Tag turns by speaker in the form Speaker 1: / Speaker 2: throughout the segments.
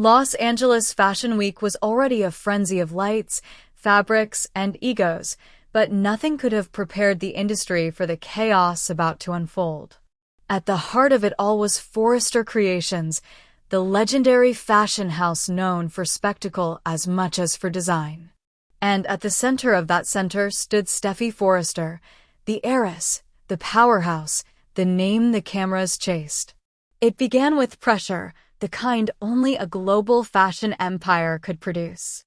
Speaker 1: Los Angeles Fashion Week was already a frenzy of lights, fabrics, and egos, but nothing could have prepared the industry for the chaos about to unfold. At the heart of it all was Forrester Creations, the legendary fashion house known for spectacle as much as for design. And at the center of that center stood Steffi Forrester, the heiress, the powerhouse, the name the cameras chased. It began with pressure, the kind only a global fashion empire could produce.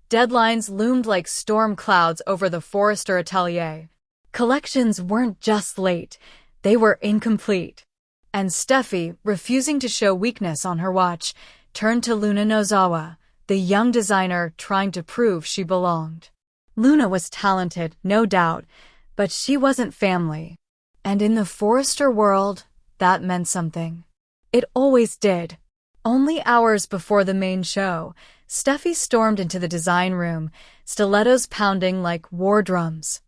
Speaker 1: Deadlines loomed like storm clouds over the Forrester atelier. Collections weren't just late, they were incomplete. And Steffi, refusing to show weakness on her watch, turned to Luna Nozawa, the young designer trying to prove she belonged. Luna was talented, no doubt, but she wasn't family. And in the Forrester world, that meant something. It always did. Only hours before the main show, Steffi stormed into the design room, stilettos pounding like war drums.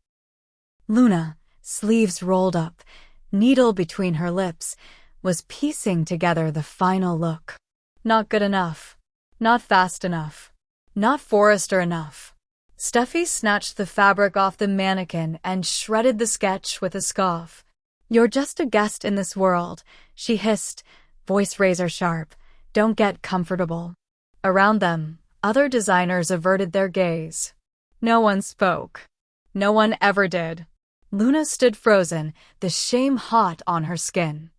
Speaker 1: Luna, sleeves rolled up, needle between her lips, was piecing together the final look. Not good enough. Not fast enough. Not Forrester enough. Steffi snatched the fabric off the mannequin and shredded the sketch with a scoff. "You're just a guest in this world," she hissed, voice razor sharp. "Don't get comfortable." Around them, other designers averted their gaze. No one spoke. No one ever did. Luna stood frozen, the shame hot on her skin.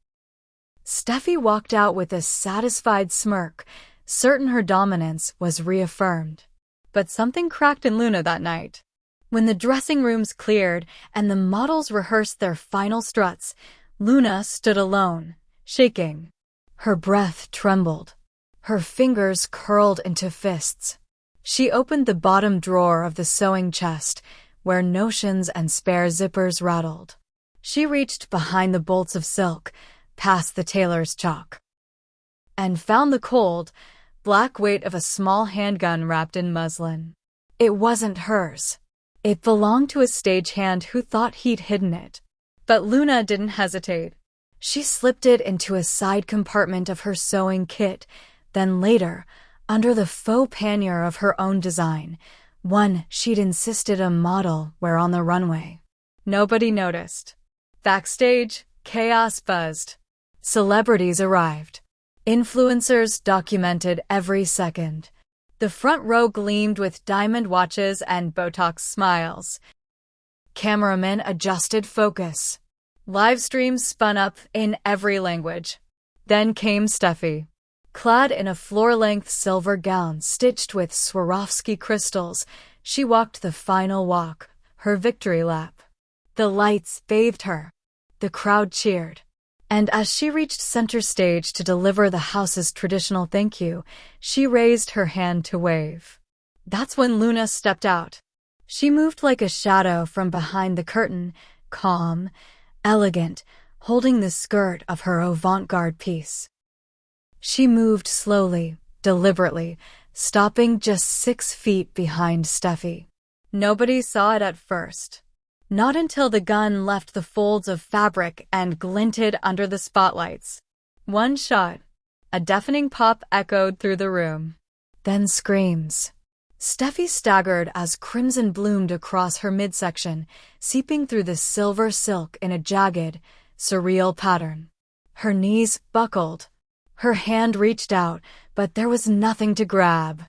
Speaker 1: Steffi walked out with a satisfied smirk, certain her dominance was reaffirmed. But something cracked in Luna that night. When the dressing rooms cleared and the models rehearsed their final struts, Luna stood alone, shaking. Her breath trembled. Her fingers curled into fists. She opened the bottom drawer of the sewing chest, where notions and spare zippers rattled. She reached behind the bolts of silk, past the tailor's chalk, and found the cold, black weight of a small handgun wrapped in muslin. It wasn't hers. It belonged to a stagehand who thought he'd hidden it. But Luna didn't hesitate. She slipped it into a side compartment of her sewing kit, then later, under the faux pannier of her own design, one she'd insisted a model wear on the runway. Nobody noticed. Backstage, chaos buzzed. Celebrities arrived. Influencers documented every second. The front row gleamed with diamond watches and Botox smiles. Cameramen adjusted focus. Live streams spun up in every language. Then came Steffi. Clad in a floor-length silver gown stitched with Swarovski crystals, she walked the final walk, her victory lap. The lights bathed her. The crowd cheered. And as she reached center stage to deliver the house's traditional thank you, she raised her hand to wave. That's when Luna stepped out. She moved like a shadow from behind the curtain, calm, elegant, holding the skirt of her avant-garde piece. She moved slowly, deliberately, stopping just 6 feet behind Steffi. Nobody saw it at first. Not until the gun left the folds of fabric and glinted under the spotlights. One shot. A deafening pop echoed through the room. Then screams. Steffi staggered as crimson bloomed across her midsection, seeping through the silver silk in a jagged, surreal pattern. Her knees buckled. Her hand reached out, but there was nothing to grab.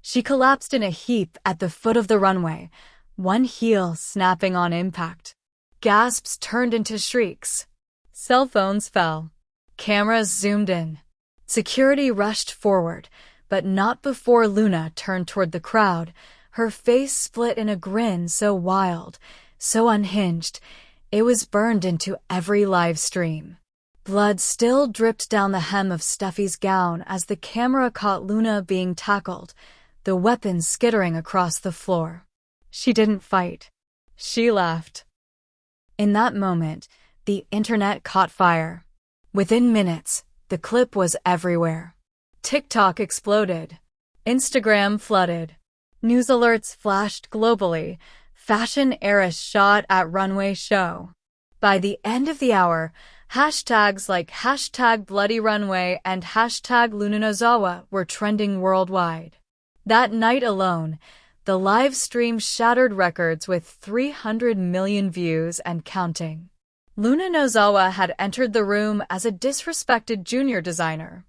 Speaker 1: She collapsed in a heap at the foot of the runway, one heel snapping on impact. Gasps turned into shrieks. Cell phones fell. Cameras zoomed in. Security rushed forward, but not before Luna turned toward the crowd, her face split in a grin so wild, so unhinged, it was burned into every live stream. Blood still dripped down the hem of Steffi's gown as the camera caught Luna being tackled, the weapon skittering across the floor. She didn't fight. She laughed. In that moment, the internet caught fire. Within minutes, the clip was everywhere. TikTok exploded. Instagram flooded. News alerts flashed globally. Fashion heiress shot at runway show. By the end of the hour, Hashtags like #BloodyRunway and #Lunanozawa were trending worldwide. That night alone, the live stream shattered records with 300 million views and counting. Luna Nozawa had entered the room as a disrespected junior designer.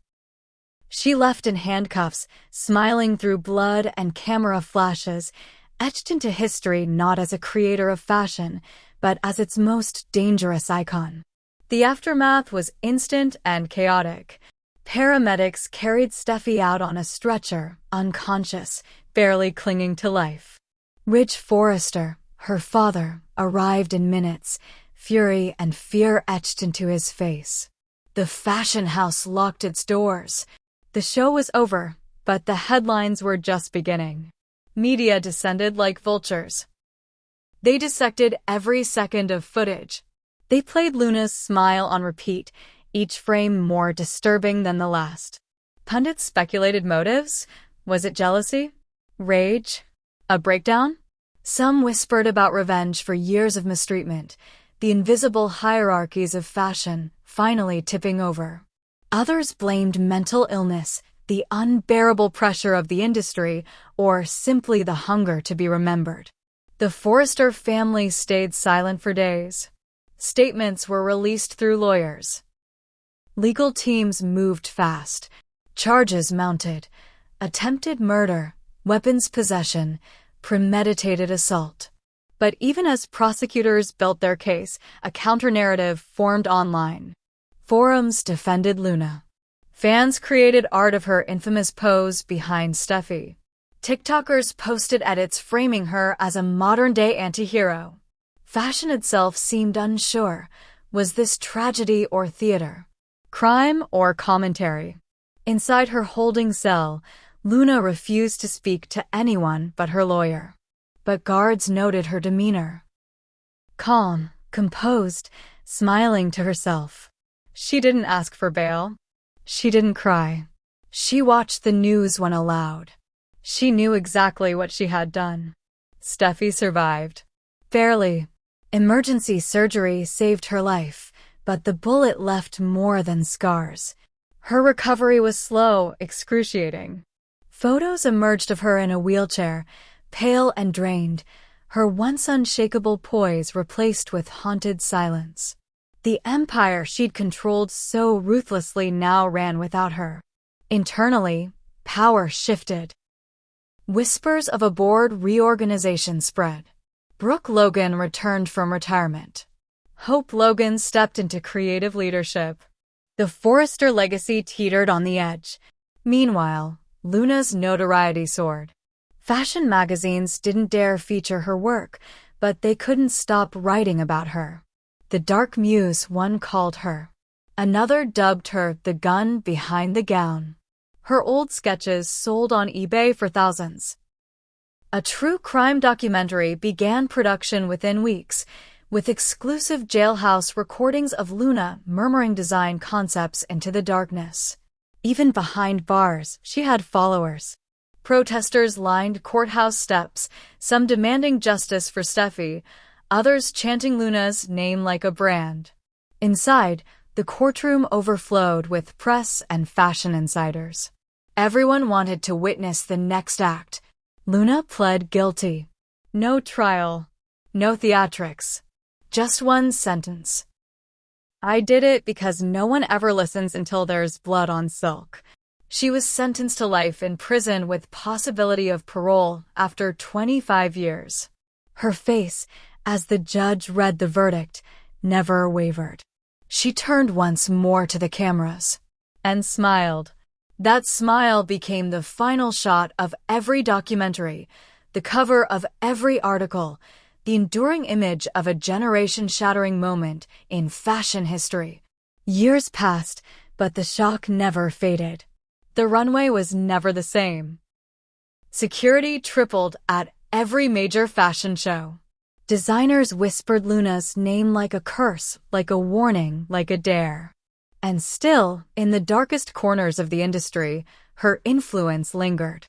Speaker 1: She left in handcuffs, smiling through blood and camera flashes, etched into history not as a creator of fashion, but as its most dangerous icon. The aftermath was instant and chaotic. Paramedics carried Steffi out on a stretcher, unconscious, barely clinging to life. Ridge Forrester, her father, arrived in minutes, fury and fear etched into his face. The fashion house locked its doors. The show was over, but the headlines were just beginning. Media descended like vultures. They dissected every second of footage. They played Luna's smile on repeat, each frame more disturbing than the last. Pundits speculated motives. Was it jealousy? Rage? A breakdown? Some whispered about revenge for years of mistreatment, the invisible hierarchies of fashion finally tipping over. Others blamed mental illness, the unbearable pressure of the industry, or simply the hunger to be remembered. The Forrester family stayed silent for days. Statements were released through lawyers. Legal teams moved fast. Charges mounted. Attempted murder, weapons possession, premeditated assault. But even as prosecutors built their case, a counter-narrative formed online. Forums defended Luna. Fans created art of her infamous pose behind Steffi. TikTokers posted edits framing her as a modern-day anti-hero. Fashion itself seemed unsure. Was this tragedy or theater? Crime or commentary? Inside her holding cell, Luna refused to speak to anyone but her lawyer. But guards noted her demeanor. Calm, composed, smiling to herself. She didn't ask for bail. She didn't cry. She watched the news when allowed. She knew exactly what she had done. Steffi survived. Barely. Emergency surgery saved her life, but the bullet left more than scars. Her recovery was slow, excruciating. Photos emerged of her in a wheelchair, pale and drained, her once unshakable poise replaced with haunted silence. The empire she'd controlled so ruthlessly now ran without her. Internally, power shifted. Whispers of a board reorganization spread. Brooke Logan returned from retirement. Hope Logan stepped into creative leadership. The Forrester legacy teetered on the edge. Meanwhile, Luna's notoriety soared. Fashion magazines didn't dare feature her work, but they couldn't stop writing about her. The dark muse, one called her. Another dubbed her the gun behind the gown. Her old sketches sold on eBay for thousands. A true crime documentary began production within weeks, with exclusive jailhouse recordings of Luna murmuring design concepts into the darkness. Even behind bars, she had followers. Protesters lined courthouse steps, some demanding justice for Steffi, others chanting Luna's name like a brand. Inside, the courtroom overflowed with press and fashion insiders. Everyone wanted to witness the next act. Luna pled guilty. No trial. No theatrics. Just one sentence. I did it because no one ever listens until there's blood on silk. She was sentenced to life in prison with possibility of parole after 25 years. Her face, as the judge read the verdict, never wavered. She turned once more to the cameras and smiled. That smile became the final shot of every documentary, the cover of every article, the enduring image of a generation-shattering moment in fashion history. Years passed, but the shock never faded. The runway was never the same. Security tripled at every major fashion show. Designers whispered Luna's name like a curse, like a warning, like a dare. And still, in the darkest corners of the industry, her influence lingered.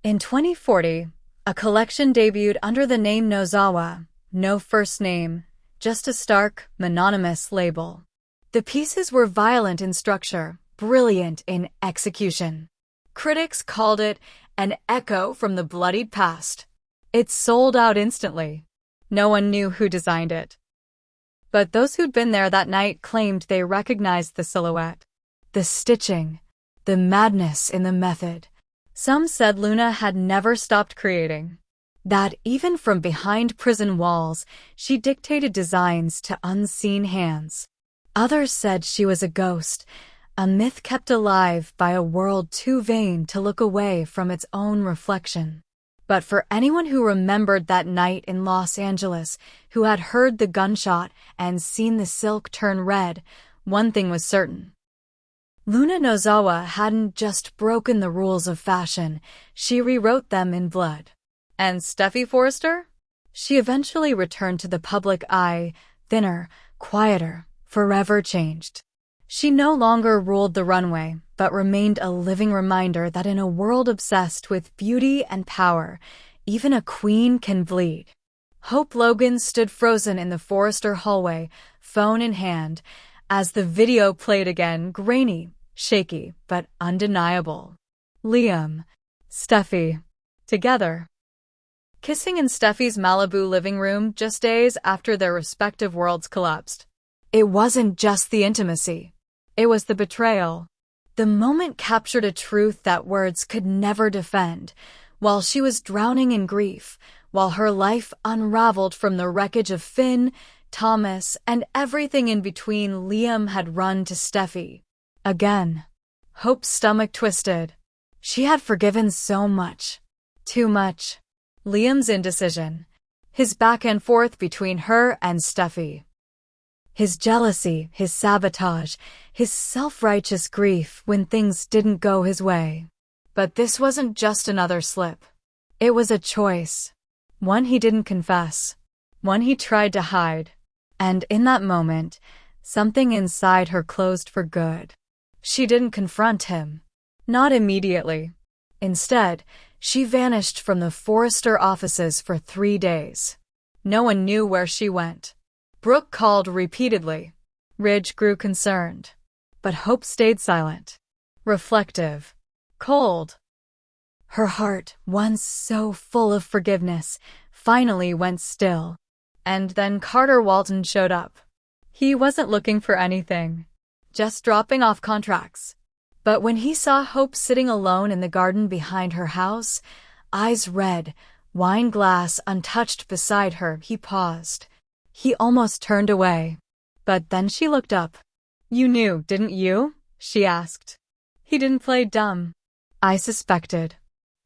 Speaker 1: In 2040, a collection debuted under the name Nozawa, no first name, just a stark, mononymous label. The pieces were violent in structure, brilliant in execution. Critics called it an echo from the bloodied past. It sold out instantly. No one knew who designed it. But those who'd been there that night claimed they recognized the silhouette. The stitching, the madness in the method. Some said Luna had never stopped creating. That even from behind prison walls, she dictated designs to unseen hands. Others said she was a ghost, a myth kept alive by a world too vain to look away from its own reflection. But for anyone who remembered that night in Los Angeles, who had heard the gunshot and seen the silk turn red, one thing was certain. Luna Nozawa hadn't just broken the rules of fashion, she rewrote them in blood. And Steffi Forrester? She eventually returned to the public eye, thinner, quieter, forever changed. She no longer ruled the runway, but remained a living reminder that in a world obsessed with beauty and power, even a queen can bleed. Hope Logan stood frozen in the Forrester hallway, phone in hand, as the video played again, grainy, shaky, but undeniable. Liam, Steffi, together. Kissing in Steffi's Malibu living room just days after their respective worlds collapsed. It wasn't just the intimacy. It was the betrayal. The moment captured a truth that words could never defend. While she was drowning in grief, while her life unraveled from the wreckage of Finn, Thomas, and everything in between, Liam had run to Steffi. Again. Hope's stomach twisted. She had forgiven so much. Too much. Liam's indecision. His back and forth between her and Steffi. His jealousy, his sabotage, his self-righteous grief when things didn't go his way. But this wasn't just another slip. It was a choice. One he didn't confess. One he tried to hide. And in that moment, something inside her closed for good. She didn't confront him. Not immediately. Instead, she vanished from the Forrester offices for 3 days. No one knew where she went. Brooke called repeatedly. Ridge grew concerned. But Hope stayed silent. Reflective. Cold. Her heart, once so full of forgiveness, finally went still. And then Carter Walton showed up. He wasn't looking for anything. Just dropping off contracts. But when he saw Hope sitting alone in the garden behind her house, eyes red, wine glass untouched beside her, he paused. He almost turned away. But then she looked up. "You knew, didn't you?" she asked. He didn't play dumb. "I suspected.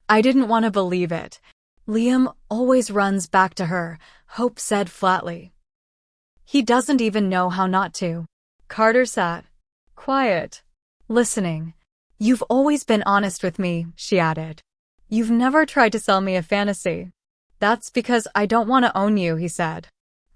Speaker 1: I didn't want to believe it." "Liam always runs back to her," Hope said flatly. "He doesn't even know how not to." Carter sat. Quiet. Listening. "You've always been honest with me," she added. "You've never tried to sell me a fantasy." "That's because I don't want to own you," he said.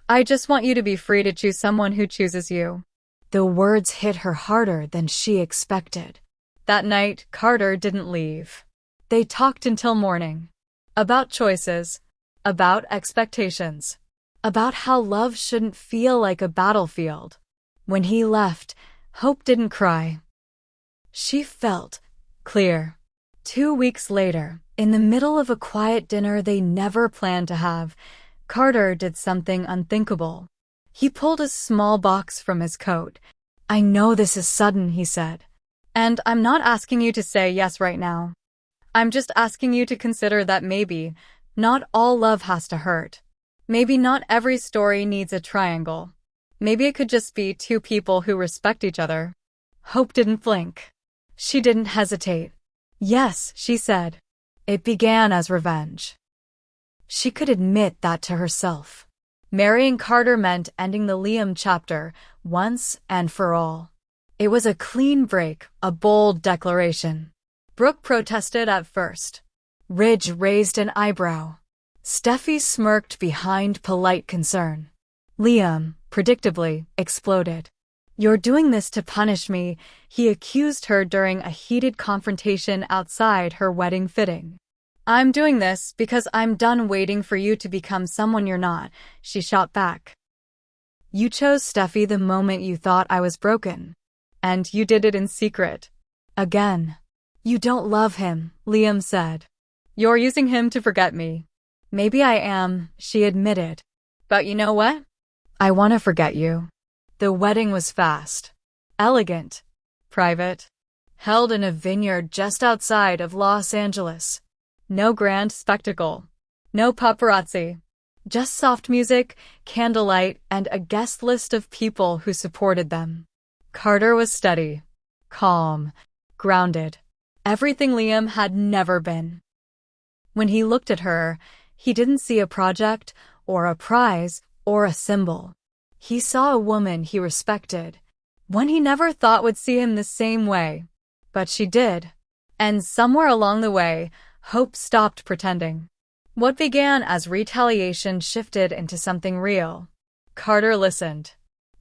Speaker 1: "I just want you to be free to choose someone who chooses you." The words hit her harder than she expected. That night, Carter didn't leave. They talked until morning. About choices. About expectations. About how love shouldn't feel like a battlefield. When he left, Hope didn't cry. She felt clear. 2 weeks later, in the middle of a quiet dinner they never planned to have, Carter did something unthinkable. He pulled a small box from his coat. "I know this is sudden," he said. "And I'm not asking you to say yes right now. I'm just asking you to consider that maybe not all love has to hurt. Maybe not every story needs a triangle. Maybe it could just be 2 people who respect each other." Hope didn't blink. She didn't hesitate. "Yes," she said. It began as revenge. She could admit that to herself. Marrying Carter meant ending the Liam chapter, once and for all. It was a clean break, a bold declaration. Brooke protested at first. Ridge raised an eyebrow. Steffi smirked behind polite concern. Liam, predictably, exploded. "You're doing this to punish me," he accused her during a heated confrontation outside her wedding fitting. "I'm doing this because I'm done waiting for you to become someone you're not," she shot back. You chose Steffi the moment you thought I was broken. And you did it in secret. Again. You don't love him, Liam said. You're using him to forget me. Maybe I am, she admitted. But you know what? I want to forget you. The wedding was fast, elegant, private, held in a vineyard just outside of Los Angeles. No grand spectacle. No paparazzi. Just soft music, candlelight, and a guest list of people who supported them. Carter was steady, calm, grounded. Everything Liam had never been. When he looked at her, he didn't see a project or a prize or a symbol. He saw a woman he respected, one he never thought would see him the same way. But she did. And somewhere along the way, hope stopped pretending. What began as retaliation shifted into something real. Carter listened.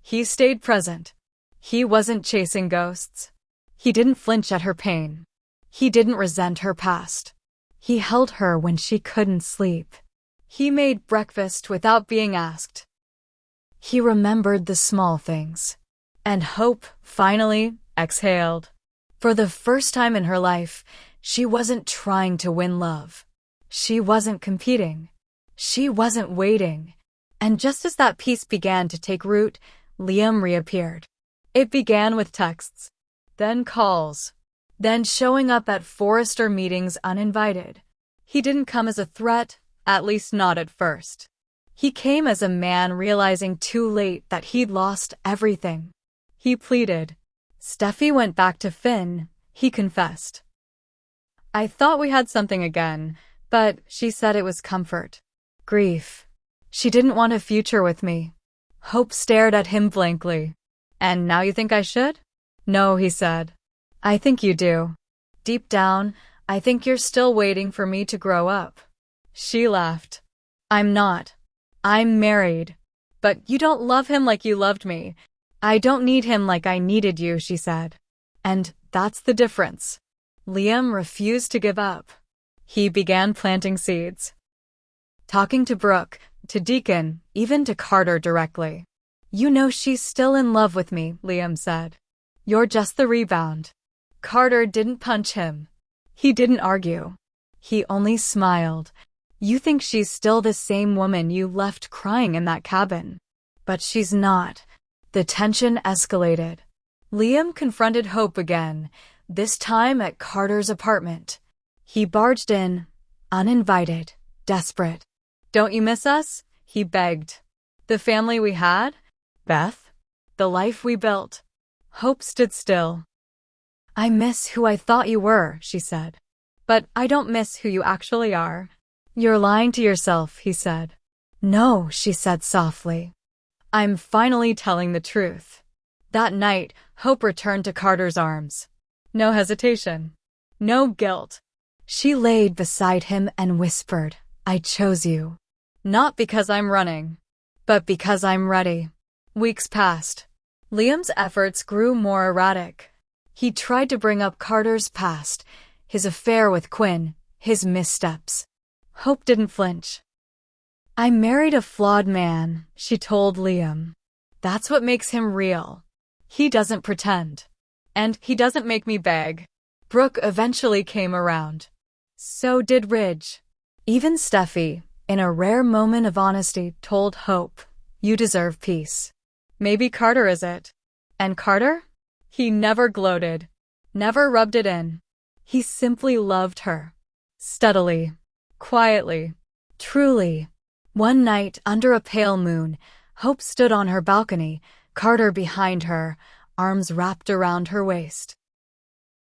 Speaker 1: He stayed present. He wasn't chasing ghosts. He didn't flinch at her pain. He didn't resent her past. He held her when she couldn't sleep. He made breakfast without being asked. He remembered the small things. And hope, finally, exhaled. For the first time in her life, she wasn't trying to win love. She wasn't competing. She wasn't waiting. And just as that peace began to take root, Liam reappeared. It began with texts, then calls, then showing up at Forrester meetings uninvited. He didn't come as a threat, at least not at first. He came as a man realizing too late that he'd lost everything. He pleaded. Steffi went back to Finn, he confessed. I thought we had something again, but she said it was comfort. Grief. She didn't want a future with me. Hope stared at him blankly. And now you think I should? No, he said. I think you do. Deep down, I think you're still waiting for me to grow up. She laughed. I'm not. I'm married. But you don't love him like you loved me. I don't need him like I needed you, she said. And that's the difference. Liam refused to give up. He began planting seeds. Talking to Brooke, to Deacon, even to Carter directly. You know she's still in love with me, Liam said. You're just the rebound. Carter didn't punch him. He didn't argue. He only smiled. You think she's still the same woman you left crying in that cabin. But she's not. The tension escalated. Liam confronted Hope again, this time at Carter's apartment. He barged in, uninvited, desperate. Don't you miss us? He begged. The family we had? Beth? The life we built? Hope stood still. I miss who I thought you were, she said. But I don't miss who you actually are. You're lying to yourself, he said. No, she said softly. I'm finally telling the truth. That night, Hope returned to Carter's arms. No hesitation. No guilt. She laid beside him and whispered, I chose you. Not because I'm running, but because I'm ready. Weeks passed. Liam's efforts grew more erratic. He tried to bring up Carter's past, his affair with Quinn, his missteps. Hope didn't flinch. I married a flawed man, she told Liam. That's what makes him real. He doesn't pretend. And he doesn't make me beg. Brooke eventually came around. So did Ridge. Even Steffi, in a rare moment of honesty, told Hope, you deserve peace. Maybe Carter is it. And Carter? He never gloated. Never rubbed it in. He simply loved her. Steadily. Quietly. Truly. One night, under a pale moon, Hope stood on her balcony, Carter behind her, arms wrapped around her waist.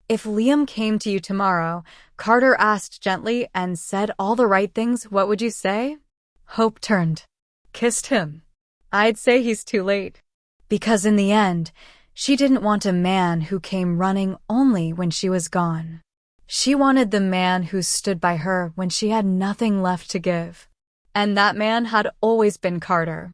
Speaker 1: If Liam came to you tomorrow, Carter asked gently, and said all the right things, what would you say? Hope turned. Kissed him. I'd say he's too late. Because in the end, she didn't want a man who came running only when she was gone. She wanted the man who stood by her when she had nothing left to give. And that man had always been Carter.